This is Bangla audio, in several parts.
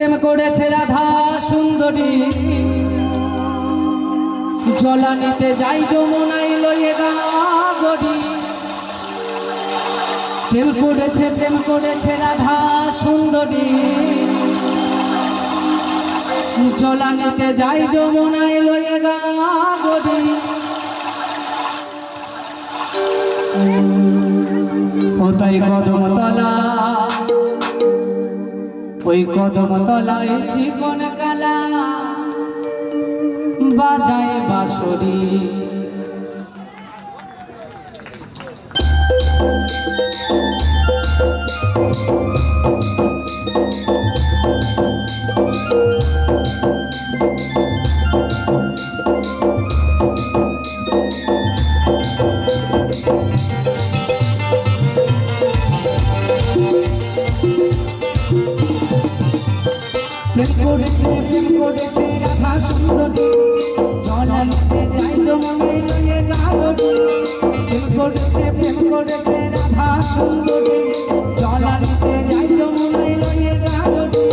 প্রেম করেছে রাধা সুন্দরী, জলানিতে যাই যমুনায় লয়ে গাগরি। প্রেম করেছে রাধা সুন্দরী, জলানিতে যাই যমুনায় লয়ে গাগরি। ওই কদমতলা, ওই কদমতলায় চিকন কালা বাজায় বাঁশরি। প্রেম করেছে রাধা সুন্দরী, জলানিতে যাই যমুনায় লয়ে গাগরি। প্রেম করেছে রাধা সুন্দরী, জলানিতে যাই যমুনায় লয়ে গাগরি।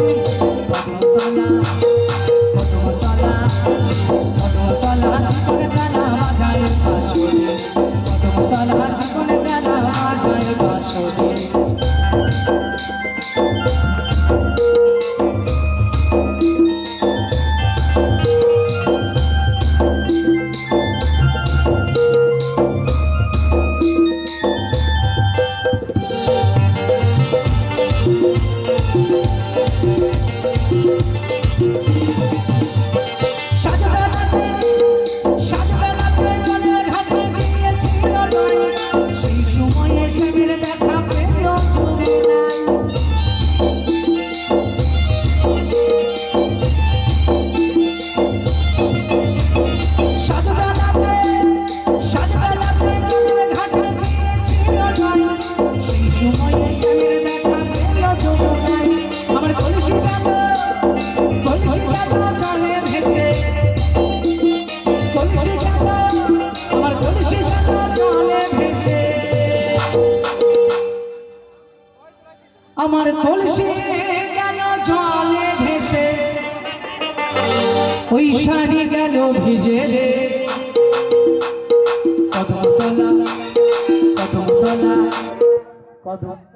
কদমতলা চিকন কালা বাজায় বাঁশরি, কদমতলা চিকন কালা বাজায় বাঁশরি। আমার কলসি গেল জলে ভেসে, ওই শাড়ি গেল ভিজে রে। কদমতলা, কদমতলা, কদম